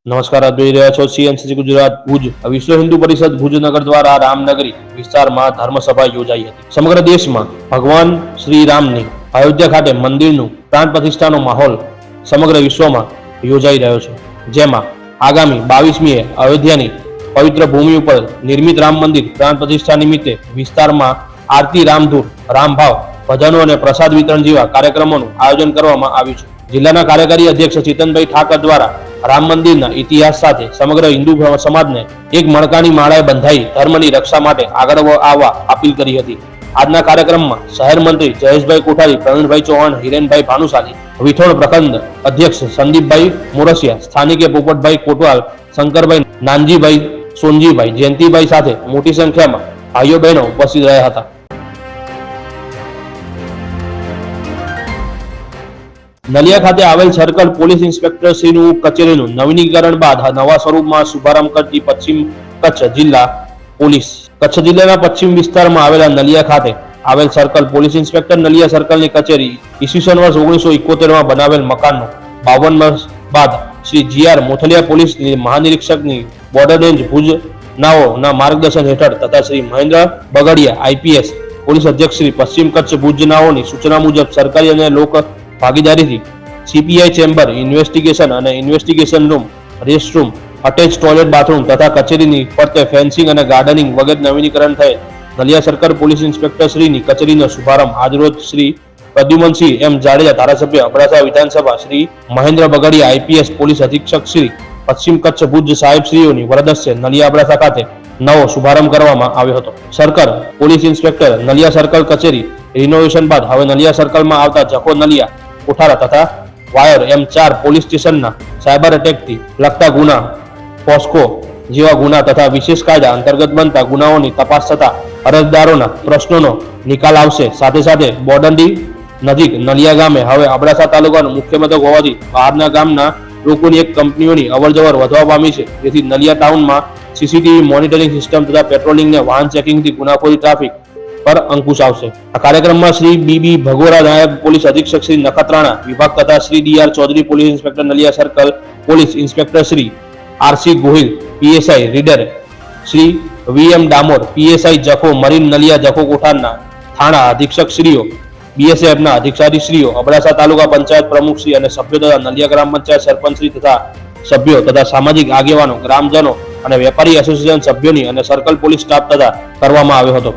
નમસ્કાર, આપ જોઈ રહ્યા છો સીએનસીસી ગુજરાત ભુજ. વિશ્વ હિન્દુ પરિષદ ભુજનગર દ્વારા રામનગરી વિસ્તારમાં ધર્મસભા યોજાઈ હતી. સમગ્ર દેશમાં ભગવાન શ્રી રામની અયોધ્યા ખાતે મંદિરનું પ્રાણ પ્રતિષ્ઠાનો માહોલ સમગ્ર વિશ્વમાં યોજાઈ રહ્યો છે, જેમાં આગામી 22મીએ અયોધ્યાની પવિત્ર ભૂમિ ઉપર નિર્મિત રામ મંદિર પ્રાણ પ્રતિષ્ઠા નિમિત્તે વિસ્તારમાં આરતી, રામધૂન, રામભાવ, ભજનો અને પ્રસાદ વિતરણ જેવા કાર્યક્રમોનું આયોજન કરવામાં આવ્યું છે. જિલ્લાના કાર્યકારી અધ્યક્ષ ચેતનભાઈ ઠાકર દ્વારા રામ મંદિરના ઇતિહાસ સાથે સમગ્ર હિન્દુ સમાજને એક મણકાની માળાએ બંધાઈ ધર્મની રક્ષા માટે આગળ આવવા અપીલ કરી હતી. આજના કાર્યક્રમમાં શહેર મંત્રી જયેશભાઈ કોઠારી, પ્રવીણભાઈ ચૌહાણ, હિરેનભાઈ ભાનુશાલી, વિઠોડ પ્રખંડ અધ્યક્ષ સંદીપભાઈ મોરસિયા, સ્થાનિકે પોપટભાઈ કોટવાલ, શંકરભાઈ, નાનજીભાઈ, સોનજીભાઈ, જયંતિભાઈ સાથે મોટી સંખ્યામાં ભાઈઓ બહેનો ઉપસ્થિત રહ્યા હતા. નલિયા ખાતે આવેલ સર્કલ પોલીસ ઇન્સ્પેક્ટર શ્રીનું કચેરીનું નવીનીકરણ બાદ નવા સ્વરૂપમાં શુભારંભ કરતી પશ્ચિમ કચ્છ જિલ્લા પોલીસ. કચ્છ જિલ્લાના પશ્ચિમ વિસ્તારમાં આવેલા નલિયા ખાતે આવેલ સર્કલ પોલીસ ઇન્સ્પેક્ટર નલિયા સર્કલની કચેરી ઈસવીસન વર્ષ 1971માં બનાવેલ મકાનનો 52 વર્ષ બાદ શ્રી જીઆર મોથલિયા પોલીસ મહાનિરીક્ષકની બોર્ડર રેન્જ ભુજ નાઓના માર્ગદર્શન હેઠળ તથા શ્રી મહેન્દ્ર બગડિયા આઈપીએસ પોલીસ અધ્યક્ષ શ્રી પશ્ચિમ કચ્છ ભુજ નાઓની સૂચના મુજબ સરકારી અને લોક ભાગીદારીથી સીપીઆઈ ચેમ્બર, ઇન્વેસ્ટિગેશન અને investigation room, rest room, attach toilet, bathroom તથા કચેરીની ફરતે ફેન્સિંગ અને ગાર્ડનિંગ વગેરે નવીનીકરણ થયેલ નલિયા સર્કલ પોલીસ ઇન્સ્પેક્ટર શ્રીની કચેરીનો શુભારંભ આજરોજ શ્રી પ્રદ્યુમનસિંહ એમ જાડેજા, ધારાસભ્ય અબડાસા વિધાનસભા, શ્રી મહેન્દ્ર બગડિયા આઈપીએસ પોલીસ અધિક્ષક શ્રી પશ્ચિમ કચ્છ ભુજ સાહેબશ્રીઓની વરદસ્તે નલિયા અબડાસા ખાતે નવો શુભારંભ કરવામાં આવ્યો હતો. Circle police inspector Naliya circle કચેરી રિનોવેશન બાદ હવે નલિયા સર્કલમાં આવતા જખો, નલિયા, કોઠારા તથા વાયર એમ 4 પોલીસ સ્ટેશનના સાયબર એટેકથી લગતા ગુના, પોસ્કો જેવા ગુના તથા વિશેષ કાયદા અંતર્ગત બનતા ગુનાઓની તપાસ થતા અરજદારોના પ્રશ્નોનો નિકાલ આવશે. સાથે સાથે બોડંડી નજીક નલિયા ગામે હવે અબડાસા તાલુકાનું મુખ્ય મથક હોવાથી બહારના ગામના લોકોની એક કંપનીઓની અવરજવર વધવા પામી છે, જેથી નલિયા ટાઉનમાં સીસીટીવી મોનિટરિંગ સિસ્ટમ તથા પેટ્રોલિંગ ને વાહન ચેકિંગથી ગુનાખોરી ટ્રાફિક પર અંકુશ આવશે. આ કાર્યક્રમમાં શ્રી બીબી ભગોરા, નાયબ પોલીસ અધિક્ષક શ્રી નખત્રાણા વિભાગ તથા Shri DR Chaudhary, police inspector Naliya circle, police inspector Shri RC Gohil, PSI reader Shri VM Damor, PSI Jakhau marine Naliya, Jakhau કોઠારના થાણા અધિક્ષક શ્રીઓ, બીએસએફના અધિકારી શ્રીઓ, અબડાસા તાલુકા પંચાયત પ્રમુખ શ્રી અને સભ્યો તથા નલિયા ગ્રામ પંચાયત સરપંચ શ્રી તથા સભ્યો તથા સામાજિક આગેવાનો, ગ્રામજનો અને વેપારી એસોસિએશન સભ્યોની અને સર્કલ પોલીસ સ્ટાફ તથા કરવામાં આવ્યો હતો.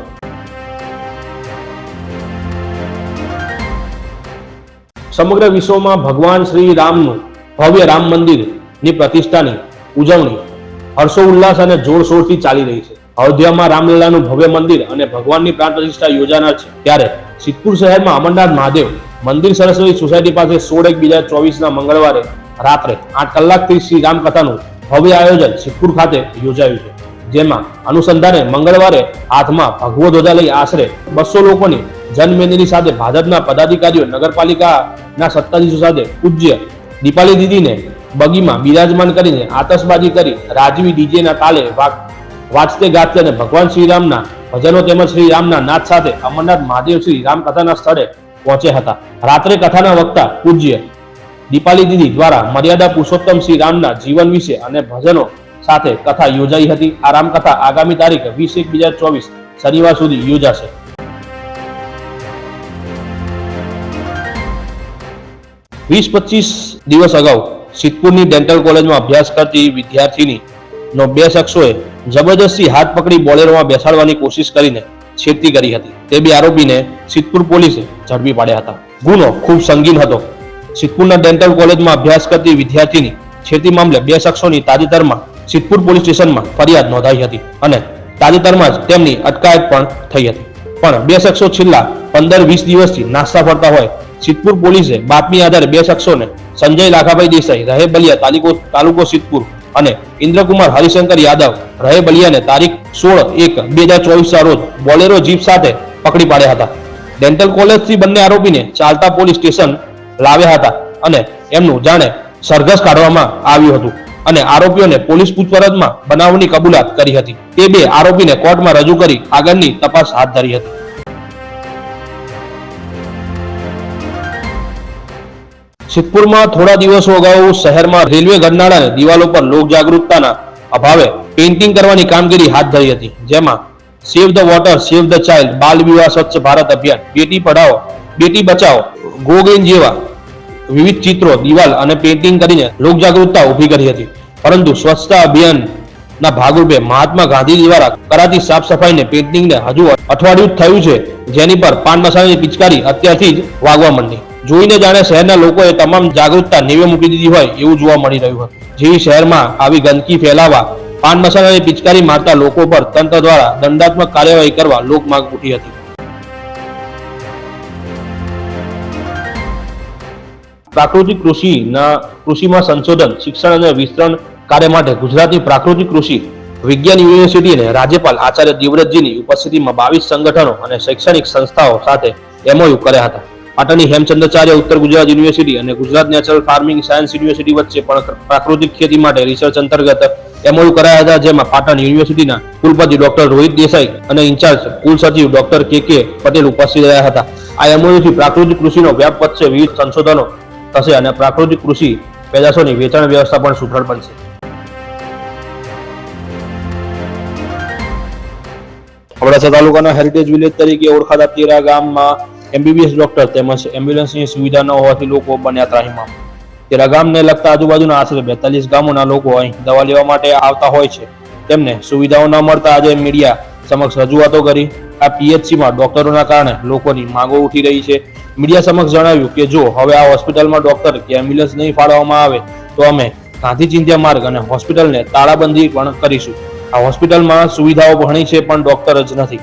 સમગ્ર વિશ્વમાં ભગવાન શ્રી રામનું ભવ્ય રામ મંદિરની પ્રતિષ્ઠાની ઉજવણી હર્ષોલ્લાસ અને જોરશોરથી ચાલી રહી છે. અયોધ્યામાં રામલલાનું ભવ્ય મંદિર અને ભગવાનની પ્રાણ પ્રતિષ્ઠા યોજાનાર છે, ત્યારે સિદ્ધપુર શહેરમાં અમરનાથ મહાદેવ મંદિર સરસ્વતી સોસાયટી પાસે 16/1/2024ના મંગળવારે રાત્રે 8 કલાકથી શ્રી રામ કથાનું ભવ્ય આયોજન સિદ્ધપુર ખાતે યોજાયું છે. જેમાં અનુસંધાને મંગળવારે હાથમાં ભગવો ધ્વજા લઈ આશરે 200 લોકોની જનમેદની સાથે ભાજપના પદાધિકારીઓ, નગરપાલિકાના સત્તાધીશો સાથે પૂજ્ય દીપાલી દીદીને બગીમાં બિરાજમાન કરીને આતશબાજી કરી રાજવી ડીજેના તાલે વાજતે ગાજતે અને ભગવાન શ્રીરામના ભજનો તેમજ શ્રીરામના નાદ સાથે અમરનાથ મહાદેવ શ્રી રામ કથાના સ્થળે પહોંચ્યા હતા. રાત્રે કથાના વક્તા પૂજ્ય દીપાલી દીદી દ્વારા મર્યાદા પુરુષોત્તમ શ્રી રામના જીવન વિશે અને ભજનો સાથે કથા યોજાઈ હતી. આ રામકથા આગામી તારીખ 20/1/2024 શનિવાર સુધી યોજાશે. વીસ 25 દિવસ અગાઉ સિદ્ધપુરની ડેન્ટલ કોલેજમાં અભ્યાસ કરતી વિદ્યાર્થીનીનો 2 શખ્સોએ જબરજસ્તી હાથ પકડી બોલેરોમાં બેસાડવાની કોશિશ કરીને છેડતી કરી હતી. તે 2 આરોપીને સિદ્ધપુર પોલીસે ઝડપી પાડ્યા હતા. ગુનો ખૂબ સંગીન હતો. સિદ્ધપુરના ડેન્ટલ કોલેજમાં અભ્યાસ કરતી વિદ્યાર્થીની છેડતી મામલે 2 શખ્સોની તાજેતરમાં સિદ્ધપુર પોલીસ સ્ટેશનમાં ફરિયાદ નોંધાઈ હતી અને તાજેતરમાં જ તેમની અટકાયત પણ થઈ હતી. પણ 2 શખ્સો છેલ્લા 15-20 દિવસથી નાસ્તા ફરતા હોય સિદ્ધપુર પોલીસે બાતમી આધારે 2 શખ્સોને સંજય લાખાભાઈ દેસાઈ, રહે બલિયા, તાલુકો સિદ્ધપુર અને ઇન્દ્રકુમાર હરિશંકર યાદવ, રહે બલિયાને તારીખ 16/1/2024 રોજ બોલેરો જીપ સાથે પકડી પાડ્યા હતા. ડેન્ટલ કોલેજથી બંને આરોપીને ચાલતા પોલીસ સ્ટેશન લાવ્યા હતા અને એમનું જાણે સરઘસ કાઢવામાં આવ્યું હતું અને આરોપીઓને પોલીસ પૂછપરછમાં બનાવની કબૂલાત કરી હતી. તે 2 આરોપીને કોર્ટમાં રજૂ કરી આગળની તપાસ હાથ ધરી હતી. સિદ્ધપુરમાં થોડા દિવસો અગાઉ શહેરમાં રેલવે ગરનાળાને દિવાલો પર લોક જાગૃતતાના અભાવે પેઇન્ટિંગ કરવાની કામગીરી હાથ ધરી હતી, જેમાં સેવ the water, save the child, બાલ વિવાહ સ્વચ્છ ભારત અભિયાન, બેટી પઢાઓ બેટી બચાવો, ગો ગ્રીન જેવા વિવિધ ચિત્રો, દિવાલ અને પેઇન્ટિંગ કરીને લોક જાગૃતતા ઊભી કરી હતી. પરંતુ સ્વચ્છતા અભિયાનના ભાગરૂપે મહાત્મા ગાંધી દ્વારા કરાતી સાફ સફાઈને પેઇન્ટિંગને હજુ અઠવાડિયું થયું છે, જેની પર પાન મસાલાની પિચકારી અત્યારથી જ વાગવા માંડી. જોઈને જાણે શહેરના લોકોએ તમામ જાગૃતતા નેવે મૂકી દીધી હોય એવું જોવા મળી રહ્યું હતું. જેવી શહેરમાં આવી ગંદકી ફેલાવા પાન મસાલાની પિચકારી મારતા લોકો પર તંત્ર દ્વારા દંડાત્મક કાર્યવાહી કરવા લોક માંગ ઉઠી હતી. પ્રાકૃતિક કૃષિમાં સંશોધન, શિક્ષણ અને વિસ્તરણ કાર્ય માટે ગુજરાતની પ્રાકૃતિક કૃષિ વિજ્ઞાન યુનિવર્સિટી અને રાજ્યપાલ આચાર્ય દેવવ્રતજીની ઉપસ્થિતિમાં 22 સંગઠનો અને શૈક્ષણિક સંસ્થાઓ સાથે MOU કર્યા હતા. પાટણની હેમચંદ્રાચાર્ય ઉત્તર ગુજરાત યુનિવર્સિટી અને Gujarat natural farming science university વચ્ચે પણ પ્રાકૃતિક ખેતી માટે રિસર્ચ અંતર્ગત MOU કરાયા હતા, જેમાં પાટણ યુનિવર્સિટીના કુલપતિ ડોક્ટર રોહિત દેસાઈ અને ઇન્ચાર્જ કુલ સચિવ ડોક્ટર KK પટેલ ઉપસ્થિત રહ્યા હતા. આ MOU થી પ્રાકૃતિક કૃષિનો વ્યાપ વધશે, વિવિધ સંશોધનો થશે અને પ્રાકૃતિક કૃષિ પેદાશોની વેચાણ વ્યવસ્થા પણ સુદૃઢ બનશે. અબડાસા તાલુકાના હેરિટેજ વિલેજ તરીકે ઓળખાતા તેરા ગામમાં MBBS ડોક્ટર તેમજ એમ્બ્યુલન્સની સુવિધા ન હોવાથી લોકો બન્યા ત્રાહિમામ. તેરા ગામને લગતા આજુબાજુના આશરે 42 ગામોના લોકો અહીં દવા લેવા માટે આવતા હોય છે. તેમને સુવિધાઓ ન મળતા આજે મીડિયા સમક્ષ રજૂઆતો કરી. આ PHCમાં ડોક્ટરોના કારણે લોકોની માંગો ઉઠી રહી છે. મીડિયા સમક્ષ જણાવ્યું કે જો હવે આ હોસ્પિટલમાં ડોક્ટર કે એમ્બ્યુલન્સ નહીં ફાળવવામાં આવે તો અમે ગાંધી ચિંધ્યા માર્ગ અને હોસ્પિટલને તાળાબંધી પણ કરીશું. આ હોસ્પિટલમાં સુવિધાઓ ઘણી છે પણ ડોક્ટર જ નથી.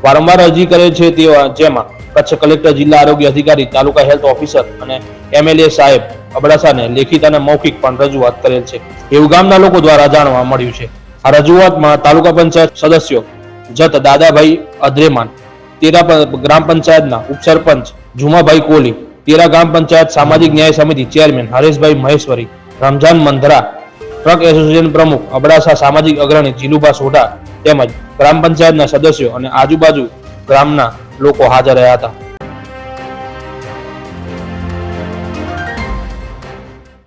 વારંવાર અરજી કરે છે જેમાં કચ્છ કલેક્ટર, જિલ્લા આરોગ્ય અધિકારી, તાલુકા હેલ્થ ઓફિસર અને MLA સાહેબ અબડાસાને લેખિત અને મૌખિક પણ રજૂઆત કરેલ છે એવું ગામના લોકો દ્વારા જાણવા મળ્યું છે. આ રજૂઆતમાં તાલુકા પંચાયત સદસ્યો જત દાદાભાઈ અદ્રેમાન, તેરા ગ્રામ પંચાયતના ઉપસરપંચ જુમાભાઈ કોહલી, તેરા ગ્રામ પંચાયત સામાજિક ન્યાય સમિતિ chairman Hareshbhai Maheshwari, Ramzan Mandhra, truck association પ્રમુખ અબડાસા સામાજિક અગ્રણી જીલુભા સોઢા તેમજ ગ્રામ પંચાયતના સદસ્યો અને આજુબાજુ ગ્રામના લોકો હાજર રહ્યા હતા.